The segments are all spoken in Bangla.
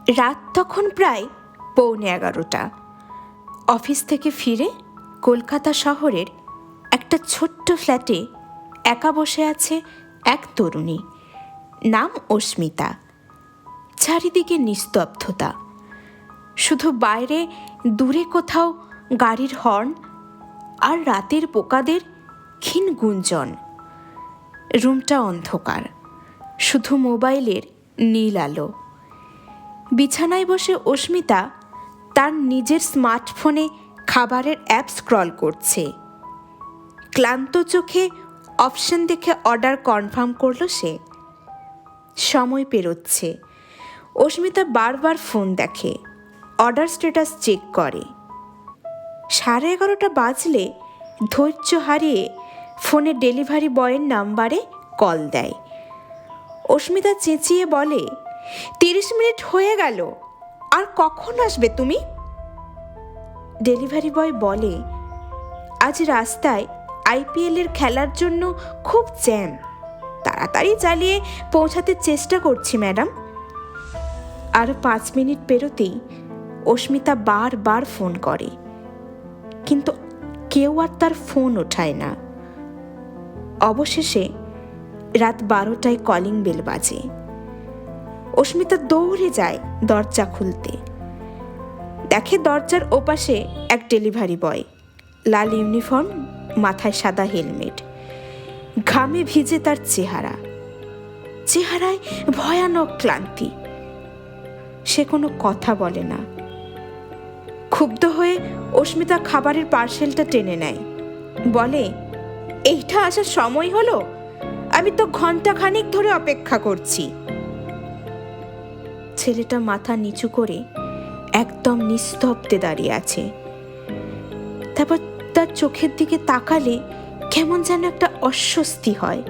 রাত তখন প্রায় 11:15। অফিস থেকে ফিরে কলকাতা শহরের একটা ছোট্ট ফ্ল্যাটে একা বসে আছে এক তরুণী, নাম অস্মিতা। চারিদিকে নিস্তব্ধতা, শুধু বাইরে দূরে কোথাও গাড়ির হর্ন আর রাতের পোকাদের ক্ষীণ গুঞ্জন। রুমটা অন্ধকার, শুধু মোবাইলের নীল আলো। বিছানায় বসে অস্মিতা তার নিজের স্মার্টফোনে খাবারের অ্যাপ স্ক্রল করছে। ক্লান্ত চোখে অপশন দেখে অর্ডার কনফার্ম করলো সে। সময় পেরোচ্ছে, অস্মিতা বারবার ফোন দেখে, অর্ডার স্ট্যাটাস চেক করে। 11:30 বাজলে ধৈর্য হারিয়ে ফোনে ডেলিভারি বয়ের নাম্বারে কল দেয়। অস্মিতা চেঁচিয়ে বলে, 30 মিনিট হয়ে গেল, আর কখন আসবে তুমি? ডেলিভারি বয় বলে, আজ রাস্তায় IPL-এর খেলার জন্য খুব জ্যাম, তাড়াতাড়ি চালিয়ে পৌঁছাতে চেষ্টা করছি ম্যাডাম। আরও 5 মিনিট পেরোতেই অস্মিতা বারবার ফোন করে, কিন্তু কেউ আর তার ফোন ওঠায় না। অবশেষে রাত 12টায় কলিং বেল বাজে। অস্মিতা দৌড়ে যায় দরজা খুলতে। দেখে দরজার ওপাশে এক ডেলিভারি বয়, লাল ইউনিফর্ম, মাথায় সাদা হেলমেট। ঘামে ভিজে তার চেহারায় ভয়ানক ক্লান্তি। সে কোনো কথা বলে না। ক্ষুব্ধ হয়ে অস্মিতা খাবারের পার্সেলটা টেনে নেয়, বলে, এইটা আসার সময় হলো? আমি তো ঘন্টাখানিক ধরে অপেক্ষা করছি। ছেলেটা মাথা নিচু করে একদম নিস্তব্ধে দাঁড়িয়ে আছে। তারপর তার চোখের দিকে তাকালে কেমন যেন একটা অস্বস্তি হয়,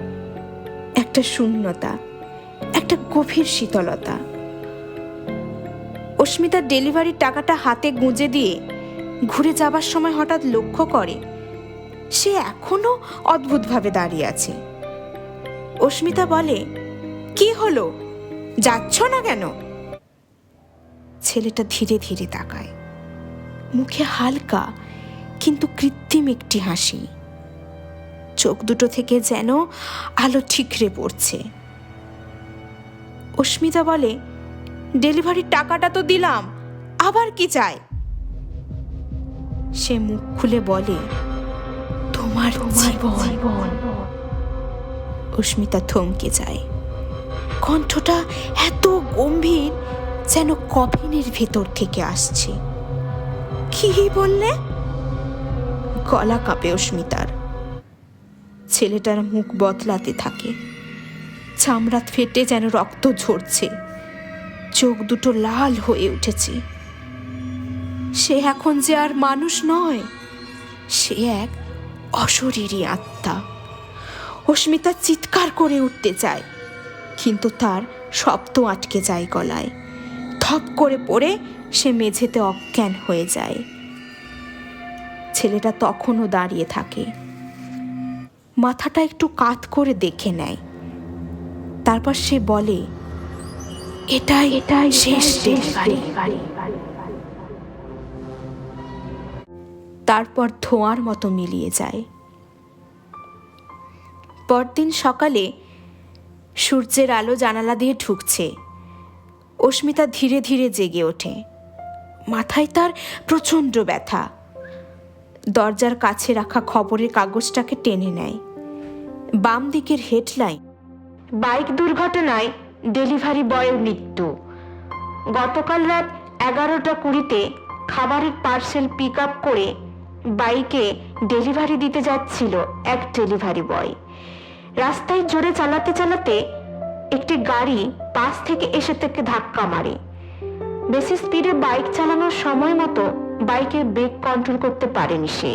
একটা শূন্যতা, একটা গভীর শীতলতা। অস্মিতা ডেলিভারির টাকাটা হাতে গুঁজে দিয়ে ঘুরে যাবার সময় হঠাৎ লক্ষ্য করে সে এখনো অদ্ভুতভাবে দাঁড়িয়ে আছে। অস্মিতা বলে, কি হলো, যাচ্ছ না কেন? ছেলেটা ধীরে ধীরে তাকায়, মুখে হালকা কিন্তু কৃত্রিম একটি হাসি। চোখ দুটো থেকে যেন আলো ঠিকরে পড়ছে। অস্মিতা বলে, ডেলিভারির টাকাটা তো দিলাম, আবার কি চাই? সে মুখ খুলে বলে, তোমার জীবন। অস্মিতা থমকে যায়। কণ্ঠটা এত গম্ভীর যেন কফিনের ভেতর থেকে আসছে। কি বললে? গলা কাঁপে অস্মিতার। ছেলেটার মুখ বদলাতে থাকে, চামড়া ফেটে যেন রক্ত ঝরছে, চোখ দুটো লাল হয়ে উঠেছে। সে এখন যে আর মানুষ নয়, সে এক অশরীরী আত্মা। অস্মিতা চিৎকার করে উঠতে চায়, কিন্তু তার শব্দ আটকে যায় গলায়। ধপ করে পড়ে সে মেঝেতে অজ্ঞান হয়ে যায়। ছেলেটা তখনও দাঁড়িয়ে থাকে, মাথাটা একটু কাত করে দেখে নেয়। তারপর সে বলে, এটাই শেষ ডেলিভারি। তারপর ধোঁয়ার মতো মিলিয়ে যায়। পরদিন সকালে সূর্যের আলো জানালা দিয়ে ঢুকছে। অস্মিতা ধীরে ধীরে জেগে ওঠে। মাথায় তার প্রচণ্ড ব্যথা। দরজার কাছে রাখা খবরের কাগজটাকে টেনে নেয়। বাম দিকের হেডলাইন, বাইক দুর্ঘটনায় ডেলিভারি বয়ের মৃত্যু। গতকাল রাত 11:20-তে খাবারের পার্সেল পিক আপ করে বাইকে ডেলিভারি দিতে যাচ্ছিল এক ডেলিভারি বয়। রাস্তায় জোরে চালাতে চালাতে একটি গাড়ি পাশ থেকে এসে তাকে ধাক্কা মারে। বেশি স্পিডে বাইক চালানোর সময় মতো বাইকের ব্রেক কন্ট্রোল করতে পারেনি সে।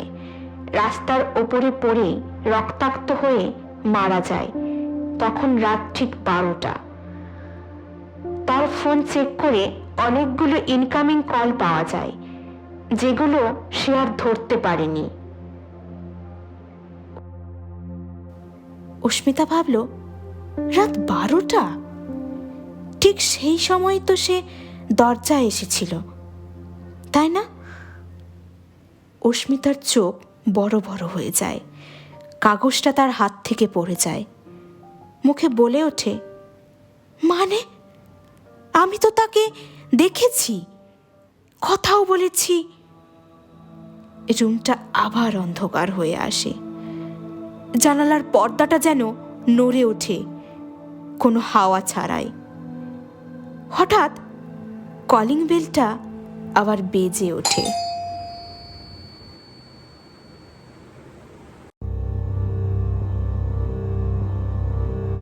রাস্তার ওপরে পড়ে রক্তাক্ত হয়ে মারা যায়। তখন রাত ঠিক 12টা। তার ফোন চেক করে অনেকগুলো ইনকামিং কল পাওয়া যায়, যেগুলো সে আর ধরতে পারেনি। অস্মিতা ভাবল, রাত 12টা? ঠিক সেই সময় তো সে দরজায় এসেছিল, তাই না? অস্মিতার চোখ বড় বড় হয়ে যায়, কাগজটা তার হাত থেকে পড়ে যায়, মুখে বলে ওঠে, মানে আমি তো তাকে দেখেছি, কথাও বলেছি। রুমটা আবার অন্ধকার হয়ে আসে, জানালার পর্দাটা যেন নড়ে ওঠে কোনো হাওয়া ছাড়াই। হঠাৎ কলিং বেলটা আবার বেজে ওঠে।